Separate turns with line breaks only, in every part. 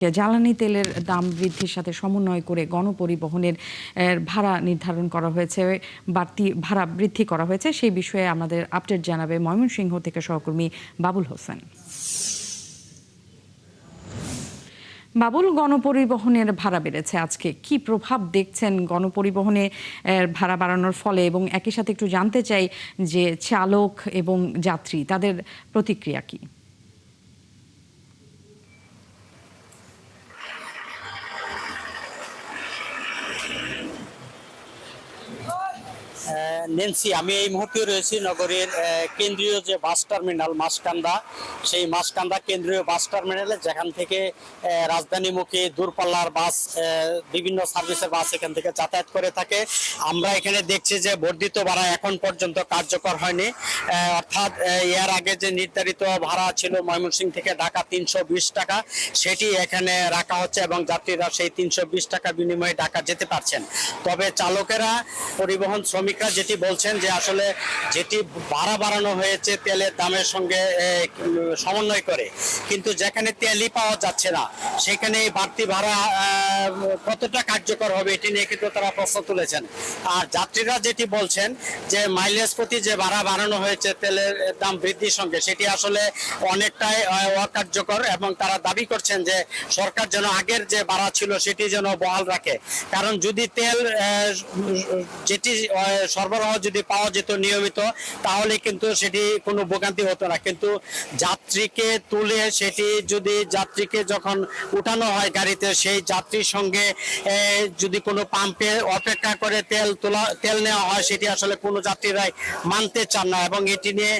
জ্বালানি তেলের দাম বৃদ্ধির সাথে সমন্বয় করে গণপরিবহনের ভাড়া নির্ধারণ করা হয়েছে, বাড়তি ভাড়া বৃদ্ধি করা হয়েছে। সেই বিষয়ে আমাদের আপডেট জানাবে ময়মনসিংহ থেকে সহকর্মী বাবুল হোসেন। বাবুল, গণপরিবহনের ভাড়া বেড়েছে, আজকে কি প্রভাব দেখছেন গণপরিবহনে ভাড়া বাড়ানোর ফলে, এবং একই সাথে একটু জানতে চাই যে চালক এবং যাত্রী তাদের প্রতিক্রিয়া কি?
নেন্সি, আমি এই মুহূর্তে রয়েছি নগরীর কেন্দ্রীয় যে বাস টার্মিনাল মাসকান্দা, সেই মাসকান্দা কেন্দ্রীয় বাস টার্মিনালে, যেখান থেকে রাজধানীমুখী দূরপাল্লার বাস, বিভিন্ন সার্ভিসের বাস এখান থেকে যাতায়াত করে থাকে। আমরা এখানে দেখছি যে বর্ধিত ভাড়া এখন পর্যন্ত কার্যকর হয়নি। অর্থাৎ এর আগে যে নির্ধারিত ভাড়া ছিল ময়মনসিংহ থেকে ঢাকা 320 টাকা, সেটি এখানে রাখা হচ্ছে এবং যাত্রীরা সেই 320 টাকা বিনিময়ে ঢাকা যেতে পারছেন। তবে চালকেরা, পরিবহন শ্রমিকরা যেটি বলছেন যে আসলে যেটি ভাড়া বাড়ানো হয়েছে তেলের দামের সঙ্গে সমন্বয় করে, কিন্তু যেখানে তেলই পাওয়া যাচ্ছে না সেখানে বাড়তি ভাড়া কতটা কার্যকর হবে এটি নিয়ে কিন্তু তারা প্রশ্ন তুলেছেন। আর যাত্রীরা যেটি বলছেন যে মাইলেজ প্রতি যে ভাড়া বাড়ানো হয়েছে তেলের দাম বৃদ্ধির সঙ্গে, সেটি আসলে অনেকটাই অকার্যকর এবং তারা দাবি করছেন যে সরকার যেন আগের যে ভাড়া ছিল সেটি যেন বহাল রাখে। কারণ যদি তেল যেটি সরবরাহ যদি পাওয়া যেত নিয়মিত, তাহলে কিন্তু সেটি কোনো ভোগান্তি হতো না। কিন্তু যাত্রীকে তুলে সেটি যদি যাত্রীকে যখন উঠানো হয় গাড়িতে, সেই যাত্রীর সঙ্গে যদি কোনো পাম্পে অপেক্ষা করে তেল নেওয়া হয়, সেটি আসলে কোনো যাত্রীরাই মানতে চান না। এবং এটি নিয়ে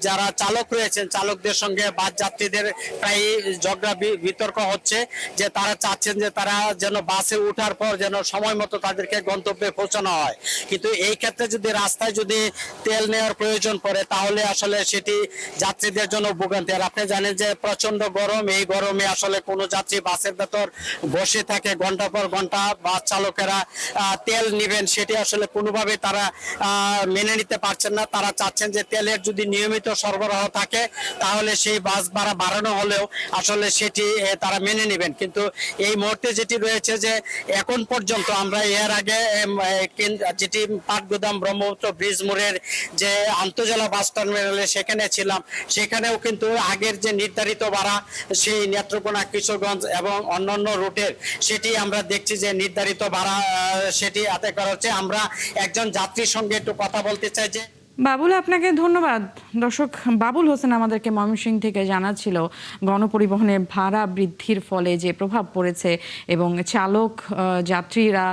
যারা চালক রয়েছেন, চালকদের সঙ্গে বাস যাত্রীদের প্রায় ঝগড়া বিতর্ক হচ্ছে যে তারা চাচ্ছেন যে তারা যেন বাসে ওঠার পর যেন সময় মতো তাদেরকে গন্তব্যে পৌঁছানো হয়। কিন্তু এই ক্ষেত্রে যদি রাস্তায় যদি তেল নেওয়ার প্রয়োজন পড়ে, তাহলে আসলে সেটি যাত্রীদের জন্য ভোগান্তি। আর আপনি জানেন যে প্রচন্ড গরম, এই গরমে আসলে কোনো যাত্রী বাসের ভেতর বসে থাকে ঘন্টার পর ঘন্টা, বাস চালকেরা তেল নেবেন সেটি আসলে কোনোভাবে তারা মেনে নিতে পারছেন না। তারা চাচ্ছেন যে তেলের যদি নিয়মিত সরবরাহ থাকে, তাহলে সেই বাস ভাড়া বাড়ানো হলেও আসলে সেটি তারা মেনে নেবেন। কিন্তু এই মুহূর্তে যেটি রয়েছে যে এখন পর্যন্ত আমরা এর আগে যেটি পাটগুদাম ব্রহ্মপুত্র ব্রিজ মোড়ের যে আন্তজেলা বাস টার্মিনালে সেখানে ছিলাম, সেখানেও কিন্তু আগের যে নির্ধারিত ভাড়া সেই নেত্রকোনা, কিশোরগঞ্জ এবং অন্যান্য রুটের সেটি আমরা দেখছি যে নির্ধারিত ভাড়া সেটি আদায় করা হচ্ছে। আমরা একজন যাত্রীর সঙ্গে একটু কথা বলতে চাই। যে
বাবুল, আপনাকে ধন্যবাদ। দর্শক, বাবুল হোসেন আমাদেরকে ময়মনসিংহ থেকে জানাচ্ছিল গণপরিবহনে ভাড়া বৃদ্ধির ফলে যে প্রভাব পড়েছে এবং চালক যাত্রীরা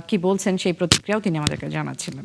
কি বলছেন সেই প্রতিক্রিয়াও তিনি আমাদেরকে জানাচ্ছিলেন।